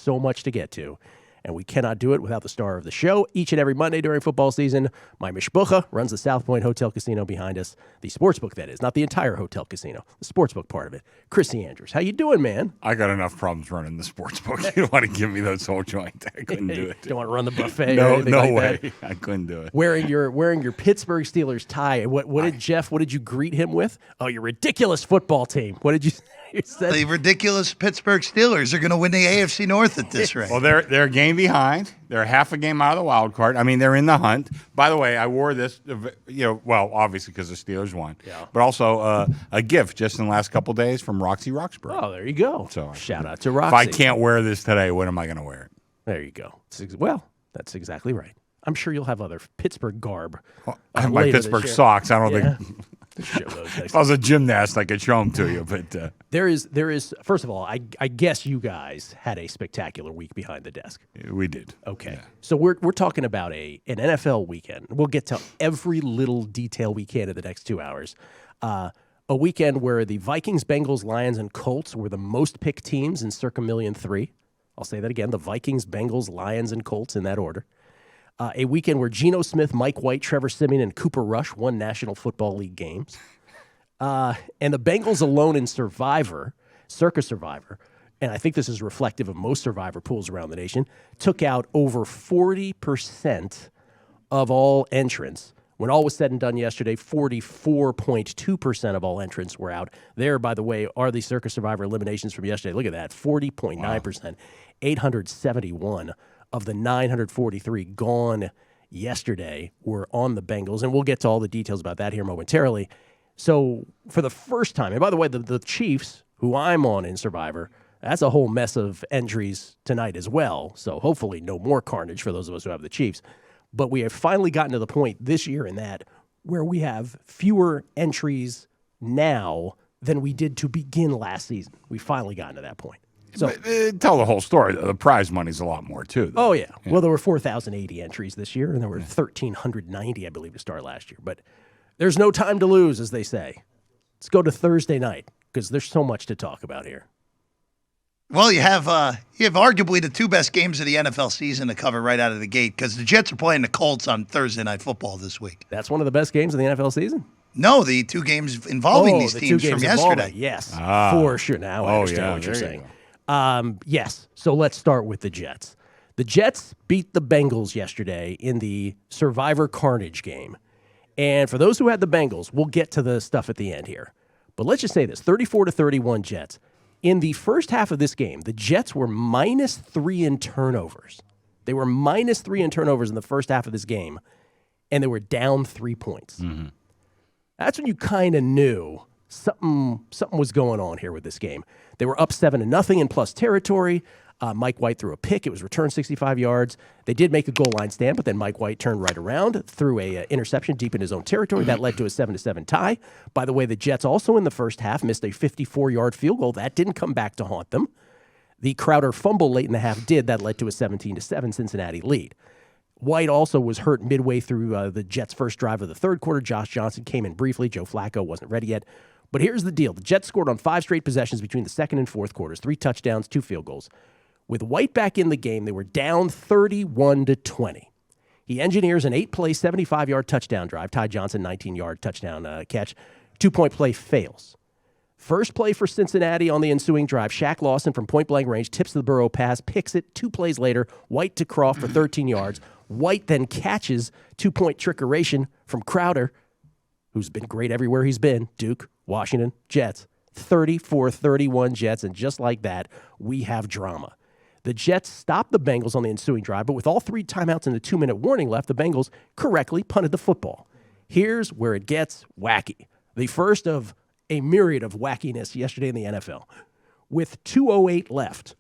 so much to get to, and we cannot do it without the star of the show. Each and every Monday during football season, my mishpucha runs the South Point Hotel Casino behind us. The Sportsbook, that is, not the entire hotel casino, the Sportsbook part of it. Chrissy Andrews, how you doing, man? I got enough problems running the Sportsbook. You don't want to give me those whole joint. I couldn't do it. Don't want to run the buffet No, or anything no like way. that? I couldn't do it. Wearing your Pittsburgh Steelers tie. What did you greet him with? Oh, your ridiculous football team. What did you say? The ridiculous Pittsburgh Steelers are going to win the AFC North at this rate. Well, they're a game behind. They're half a game out of the wild card. I mean, they're in the hunt. By the way, I wore this, obviously because the Steelers won, but also a gift just in the last couple days from Roxy Roxbury. Oh, there you go. So shout out to Roxy. If I can't wear this today, when am I going to wear it? There you go. That's exactly right. I'm sure you'll have other Pittsburgh garb. Well, I have my Pittsburgh socks. I don't think. If I was a gymnast, I could show them to you. But there is. First of all, I guess you guys had a spectacular week behind the desk. We did. Okay, yeah. So we're talking about an NFL weekend. We'll get to every little detail we can in the next 2 hours. A weekend where the Vikings, Bengals, Lions, and Colts were the most picked teams in circa $1,000,003. I'll say that again: the Vikings, Bengals, Lions, and Colts in that order. A weekend where Geno Smith, Mike White, Trevor Siemian, and Cooper Rush won National Football League games. And the Bengals alone in Circa Survivor, and I think this is reflective of most Survivor pools around the nation, took out over 40% of all entrants. When all was said and done yesterday, 44.2% of all entrants were out. There, by the way, are the Circa Survivor eliminations from yesterday. Look at that, 40.9%, wow. 871 of the 943 gone yesterday were on the Bengals, and we'll get to all the details about that here momentarily. So for the first time, and by the way, the Chiefs, who I'm on in Survivor, that's a whole mess of entries tonight as well. So hopefully no more carnage for those of us who have the Chiefs. But we have finally gotten to the point this year in that where we have fewer entries now than we did to begin last season. We've finally gotten to that point. So tell the whole story. The prize money's a lot more, too. Though. Oh, yeah. Well, there were 4,080 entries this year, and there were 1,390, I believe, to start last year. But there's no time to lose, as they say. Let's go to Thursday night, because there's so much to talk about here. Well, you have arguably the two best games of the NFL season to cover right out of the gate, because the Jets are playing the Colts on Thursday Night Football this week. That's one of the best games of the NFL season? No, the two games involving these teams from yesterday. Yes, for sure. Now I understand what you're saying. Yes, so let's start with the Jets. The Jets beat the Bengals yesterday in the Survivor Carnage game. And for those who had the Bengals, we'll get to the stuff at the end here. But let's just say this, 34-31 Jets. In the first half of this game, the Jets were -3 in turnovers. They were -3 in turnovers in the first half of this game, and they were down 3 points. Mm-hmm. That's when you kind of knew something was going on here with this game. They were up 7-0 in plus territory. Mike White threw a pick. It was returned 65 yards. They did make a goal line stand, but then Mike White turned right around, threw a interception deep in his own territory. That led to a 7-7 tie. By the way, the Jets also in the first half missed a 54-yard field goal. That didn't come back to haunt them. The Crowder fumble late in the half did. That led to a 17-7 Cincinnati lead. White also was hurt midway through the Jets' first drive of the third quarter. Josh Johnson came in briefly. Joe Flacco wasn't ready yet. But here's the deal. The Jets scored on 5 straight possessions between the second and fourth quarters, 3 touchdowns, 2 field goals. With White back in the game, they were down 31-20. He engineers an 8-play, 75-yard touchdown drive. Ty Johnson, 19-yard touchdown catch. 2-point play fails. First play for Cincinnati on the ensuing drive. Shaq Lawson from point-blank range tips the Burrow pass, picks it. 2 plays later, White to Croft for 13 yards. White then catches 2-point trickeration from Crowder, who's been great everywhere he's been. Duke, Washington, Jets. 34-31 Jets, and just like that, we have drama. The Jets stopped the Bengals on the ensuing drive, but with all 3 timeouts and a 2-minute warning left, the Bengals correctly punted the football. Here's where it gets wacky. The first of a myriad of wackiness yesterday in the NFL. With 2:08 left,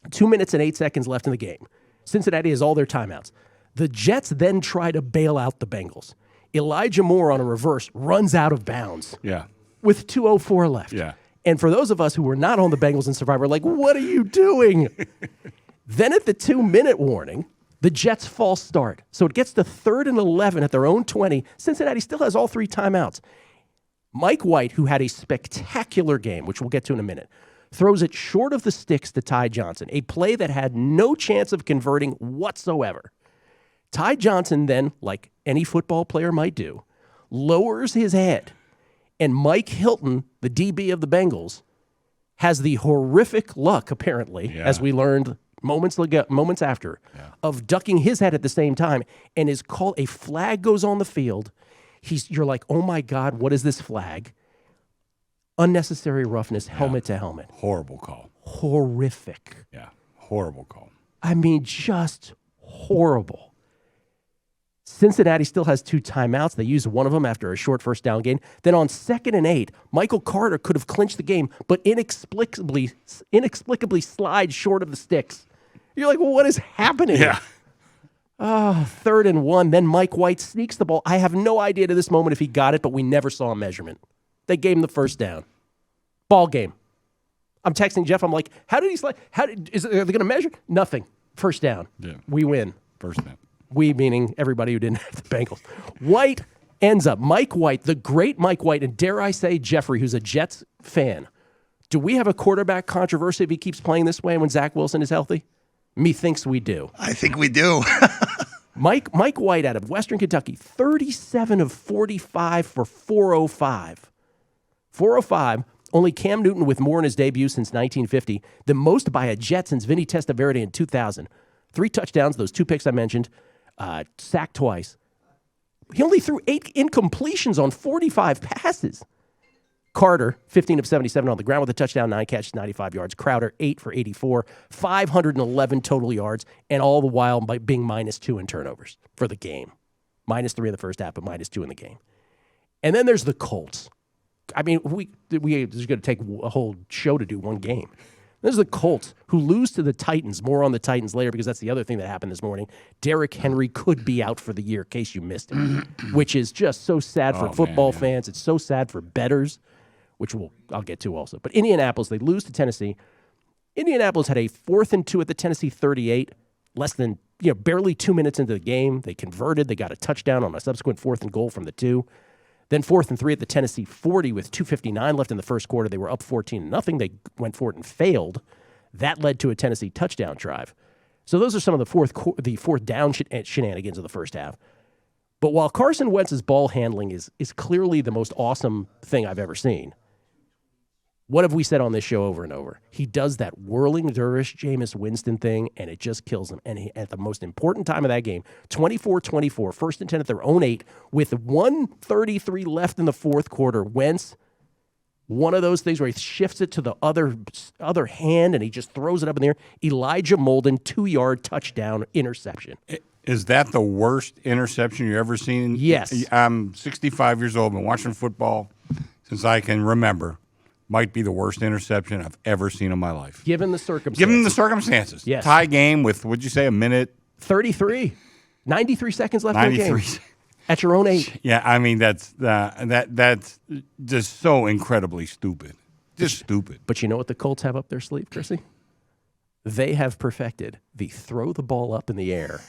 2 minutes and 8 seconds left in the game, Cincinnati has all their timeouts. The Jets then try to bail out the Bengals. Elijah Moore on a reverse runs out of bounds. Yeah. With 2:04 left. Yeah. And for those of us who were not on the Bengals in Survivor, like, what are you doing? Then at the 2-minute warning, the Jets false start. So it gets to 3rd and 11 at their own 20. Cincinnati still has all 3 timeouts. Mike White, who had a spectacular game, which we'll get to in a minute, throws it short of the sticks to Ty Johnson, a play that had no chance of converting whatsoever. Ty Johnson then, like any football player might do, lowers his head, and Mike Hilton, the DB of the Bengals, has the horrific luck, apparently, as we learned moments after, of ducking his head at the same time, and is called a flag goes on the field. You're like, oh my God, what is this flag? Unnecessary roughness, helmet to helmet. Horrible call. Horrific. Yeah, horrible call. I mean, just horrible. Cincinnati still has 2 timeouts. They used one of them after a short first down gain. Then on 2nd and 8, Michael Carter could have clinched the game, but inexplicably slides short of the sticks. You're like, well, what is happening? Yeah. 3rd and 1. Then Mike White sneaks the ball. I have no idea to this moment if he got it, but we never saw a measurement. They gave him the first down. Ball game. I'm texting Jeff. I'm like, how did he slide? Are they going to measure? Nothing. First down. Yeah. We win. First down. We meaning everybody who didn't have the Bengals. White ends up, Mike White, the great Mike White, and dare I say Jeffrey, who's a Jets fan. Do we have a quarterback controversy if he keeps playing this way when Zach Wilson is healthy? Methinks we do. I think we do. Mike White out of Western Kentucky, 37 of 45 for 405. 405, only Cam Newton with more in his debut since 1950, the most by a Jet since Vinny Testaverde in 2000. 3 touchdowns, those 2 picks I mentioned. Sacked twice. He only threw 8 incompletions on 45 passes. Carter, 15 of 77 on the ground with a touchdown, 9 catches, 95 yards. Crowder, 8 for 84, 511 total yards, and all the while by being -2 in turnovers for the game. -3 in the first half, but -2 in the game. And then there's the Colts. I mean, this is going to take a whole show to do one game. This is the Colts, who lose to the Titans. More on the Titans later, because that's the other thing that happened this morning. Derrick Henry could be out for the year, in case you missed it, which is just so sad for football fans. It's so sad for bettors, which I'll get to also. But Indianapolis, they lose to Tennessee. Indianapolis had a 4th and 2 at the Tennessee 38, barely 2 minutes into the game. They converted. They got a touchdown on a subsequent 4th and goal from the 2. Then 4th and 3 at the Tennessee 40 with 2:59 left in the first quarter. They were up 14-0. They went for it and failed. That led to a Tennessee touchdown drive. So those are some of the fourth down shenanigans of the first half. But while Carson Wentz's ball handling is clearly the most awesome thing I've ever seen, what have we said on this show over and over? He does that whirling dervish Jameis Winston thing, and it just kills him. And at the most important time of that game, 24-24, 1st and 10 at their own 8, with 1:33 left in the fourth quarter, Wentz, one of those things where he shifts it to the other hand, and he just throws it up in the air. Elijah Molden, 2-yard touchdown interception. Is that the worst interception you've ever seen? Yes. I'm 65 years old, been watching football since I can remember. Might be the worst interception I've ever seen in my life. Given the circumstances. Given the circumstances. Yes. Tie game with, what'd you say, a minute? 33. 93 seconds left in the game. 93. At your own 8. Yeah, I mean, that's just so incredibly stupid. Just stupid. But you know what the Colts have up their sleeve, Chrissy? They have perfected the throw the ball up in the air.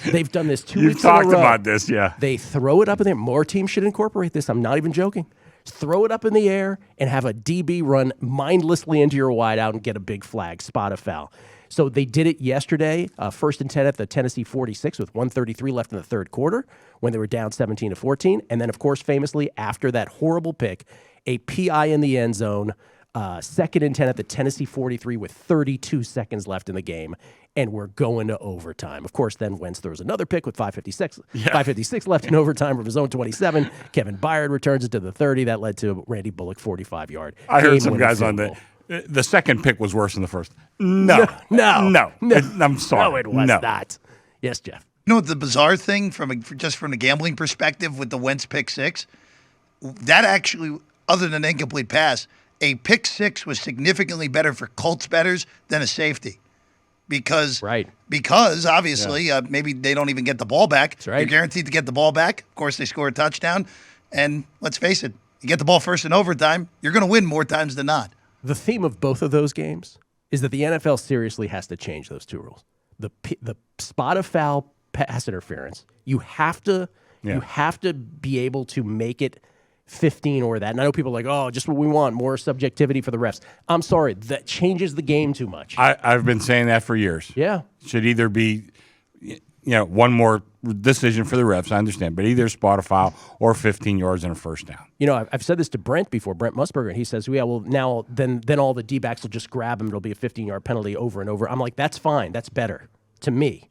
They've done this 2 weeks in a row. You've talked about this, yeah. They throw it up in the air. More teams should incorporate this. I'm not even joking. Throw it up in the air and have a DB run mindlessly into your wideout and get a big flag, spot a foul. So they did it yesterday, 1st and 10 at the Tennessee 46 with 1:33 left in the third quarter when they were down 17-14. And then, of course, famously, after that horrible pick, a PI in the end zone, 2nd and 10 at the Tennessee 43 with 32 seconds left in the game. And we're going to overtime. Of course, then Wentz throws another pick with 5:56 left in overtime from his own 27. Kevin Byard returns it to the 30. That led to Randy Bullock 45-yard. I heard some guys on the second pick was worse than the first. No. I'm sorry. No, it was not. Yes, Jeff. You know what the bizarre thing from the gambling perspective with the Wentz pick 6? That actually, other than an incomplete pass, a pick 6 was significantly better for Colts bettors than a safety. Because obviously, maybe they don't even get the ball back. That's right. You're guaranteed to get the ball back. Of course, they score a touchdown. And let's face it, you get the ball first in overtime, you're going to win more times than not. The theme of both of those games is that the NFL seriously has to change those 2 rules. The spot of foul pass interference, you have to be able to make it 15 or that. And I know people are like, oh, just what we want, more subjectivity for the refs. I'm sorry, that changes the game too much. I've been saying that for years. Yeah. Should either be, one more decision for the refs, I understand, but either spot a foul or 15 yards and a first down. I've said this to Brent before, Brent Musburger, and he says, yeah, well, now then all the D-backs will just grab him. It'll be a 15-yard penalty over and over. I'm like, that's fine. That's better to me.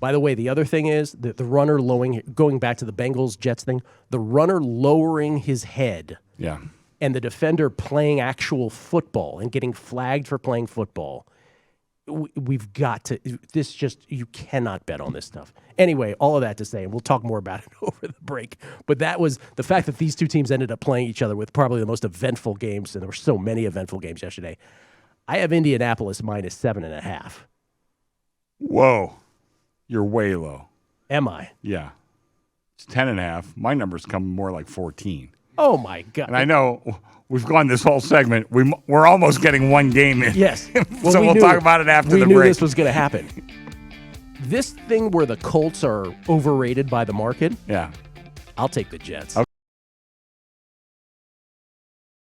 By the way, the other thing is that the runner going back to the Bengals-Jets thing, the runner lowering his head and the defender playing actual football and getting flagged for playing football. We've got to – you cannot bet on this stuff. Anyway, all of that to say, and we'll talk more about it over the break, but that was the fact that these two teams ended up playing each other with probably the most eventful games, and there were so many eventful games yesterday. I have Indianapolis minus 7.5. Whoa. You're way low. Am I? Yeah. It's 10.5. My numbers come more like 14. Oh, my God. And I know we've gone this whole segment. We're almost getting one game in. Yes. Well, so we'll talk about it after the break. We knew this was going to happen. This thing where the Colts are overrated by the market, yeah, I'll take the Jets. Okay.